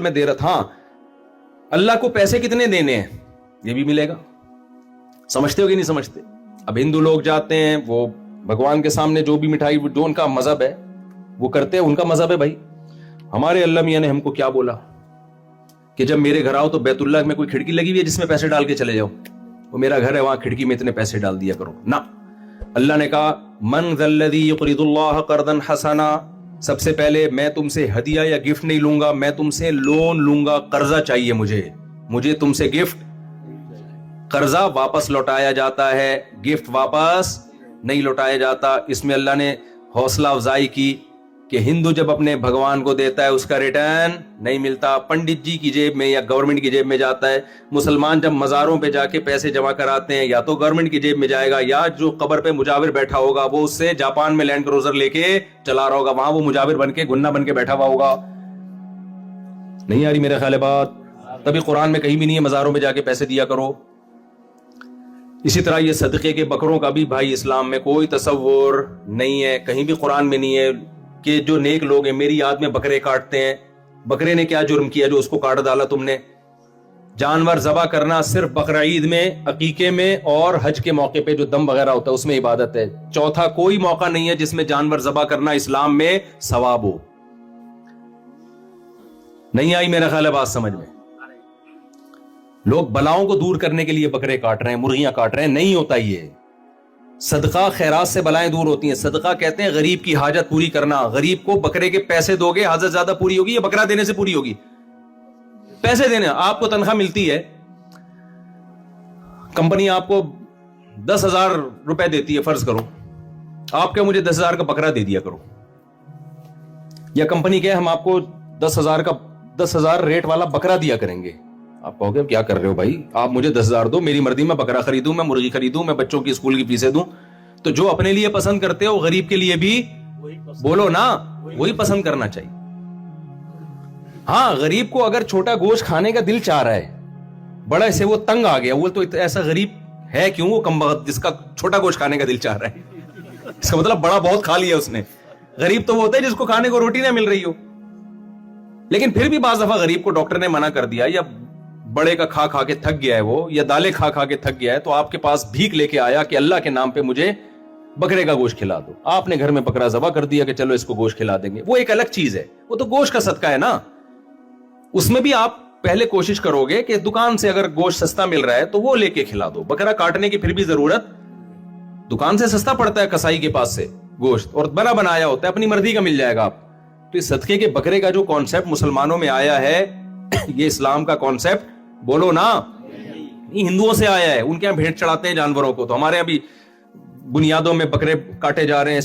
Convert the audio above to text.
میں دے رہا تھا. اللہ کو پیسے کتنے دینے ہیں یہ بھی ملے گا. سمجھتے ہو کہ نہیں سمجھتے؟ اب ہندو لوگ جاتے ہیں وہ بھگوان کے سامنے جو بھی مٹھائی جو ان کا مذہب ہے وہ کرتے ہیں, ان کا مذہب ہے بھائی. ہمارے اللہ میاں نے ہم کو کیا بولا کہ جب میرے گھر آؤ تو بیت اللہ میں کوئی کھڑکی لگی ہوئی ہے جس میں پیسے ڈال کے چلے جاؤ, وہ میرا گھر ہے وہاں کھڑکی میں اتنے پیسے ڈال دیا کرو نہ. اللہ نے کہا من ذا الذی یقرض اللہ قرضا حسنا, سب سے پہلے میں تم سے ہدیہ یا گفٹ نہیں لوں گا, میں تم سے لون لوں گا. قرضہ چاہیے مجھے تم سے گفٹ. قرضہ واپس لوٹایا جاتا ہے, گفٹ واپس نہیں لوٹایا جاتا. اس میں اللہ نے حوصلہ افزائی کی کہ ہندو جب اپنے بھگوان کو دیتا ہے اس کا ریٹرن نہیں ملتا, پنڈت جی کی جیب میں یا گورنمنٹ کی جیب میں جاتا ہے. مسلمان جب مزاروں پہ جا کے پیسے جمع کراتے ہیں یا تو گورنمنٹ کی جیب میں جائے گا یا جو قبر پہ مجاور بیٹھا ہوگا وہ اس سے جاپان میں لینڈ کروزر لے کے چلا رہا ہوگا, وہاں وہ مجاور بن کے گنا بن کے بیٹھا ہوا ہوگا. نہیں آ رہی میرے خیال ہے بات؟ تبھی قرآن میں کہیں بھی نہیں ہے مزاروں پہ جا کے پیسے دیا کرو. اسی طرح یہ صدقے کے بکروں کا بھی بھائی اسلام میں کوئی تصور نہیں ہے, کہیں بھی قرآن میں نہیں ہے کہ جو نیک لوگ ہیں میری یاد میں بکرے کاٹتے ہیں. بکرے نے کیا جرم کیا جو اس کو کاٹ ڈالا تم نے؟ جانور ذبح کرنا صرف بقرہ عید میں, عقیقے میں اور حج کے موقع پہ جو دم وغیرہ ہوتا ہے اس میں عبادت ہے. چوتھا کوئی موقع نہیں ہے جس میں جانور ذبح کرنا اسلام میں ثواب ہو. نہیں آئی میرا خیال ہے بات سمجھ میں؟ لوگ بلاؤں کو دور کرنے کے لیے بکرے کاٹ رہے ہیں, مرغیاں کاٹ رہے ہیں. نہیں ہوتا یہ. صدقہ خیرات سے بلائیں دور ہوتی ہیں. صدقہ کہتے ہیں غریب کی حاجت پوری کرنا. غریب کو بکرے کے پیسے دو گے حاجت زیادہ پوری ہوگی یا بکرا دینے سے پوری ہوگی؟ پیسے دینے. آپ کو تنخواہ ملتی ہے, کمپنی آپ کو 10,000 روپے دیتی ہے فرض کرو, آپ کیا مجھے 10,000 کا بکرا دے دیا کرو, یا کمپنی کہ ہم آپ کو 10,000 ریٹ والا بکرا دیا کریں گے. آپ کہو گے کیا کر رہے ہو بھائی, آپ مجھے 10,000 دو, میری مرضی, میں بکرا خریدوں, میں مرغی خریدوں, میں بچوں کی اسکول کی فیسیں دوں. تو جو اپنے لیے پسند کرتے ہو غریب کے لیے بھی بولو نا, وہی پسند کرنا چاہیے. ہاں غریب کو اگر چھوٹا گوشت کھانے کا دل چاہ رہا ہے, بڑا سے وہ تنگ آ گیا, وہ تو ایسا غریب ہے کیوں وہ کم بخت جس کا چھوٹا گوشت کھانے کا دل چاہ رہا ہے؟ اس کا مطلب بڑا بہت کھا لیا اس نے. غریب تو وہ ہوتا ہے جس کو کھانے کو روٹی نہ مل رہی ہو. لیکن پھر بھی بعض دفعہ غریب کو ڈاکٹر نے منع کر دیا, یا بڑے کا کھا کھا کے تھک گیا ہے وہ, یا دالیں کھا کھا کے تھک گیا ہے, تو آپ کے پاس بھیک لے کے آیا کہ اللہ کے نام پہ مجھے بکرے کا گوشت کھلا دو. آپ نے گھر میں بکرا ذبح کر دیا کہ چلو اس کو گوشت کھلا دیں گے. وہ ایک الگ چیز ہے, وہ تو گوشت کا صدقہ ہے نا. اس میں بھی آپ پہلے کوشش کرو گے کہ دکان سے اگر گوشت سستا مل رہا ہے تو وہ لے کے کھلا دو. بکرا کاٹنے کی پھر بھی ضرورت, دکان سے سستا پڑتا ہے کسائی کے پاس سے گوشت, اور بنا بنایا ہوتا ہے, اپنی مرضی کا مل جائے گا آپ. تو اس صدقے کے بکرے کا جو کانسیپٹ مسلمانوں میں آیا ہے یہ اسلام کا کانسیپٹ بولو نا, ہندوؤں سے آیا ہے. ان کے یہاں بھیڑ چڑھاتے ہیں جانوروں کو, تو ہمارے یہاں بھی بنیادوں میں بکرے کاٹے جا رہے ہیں.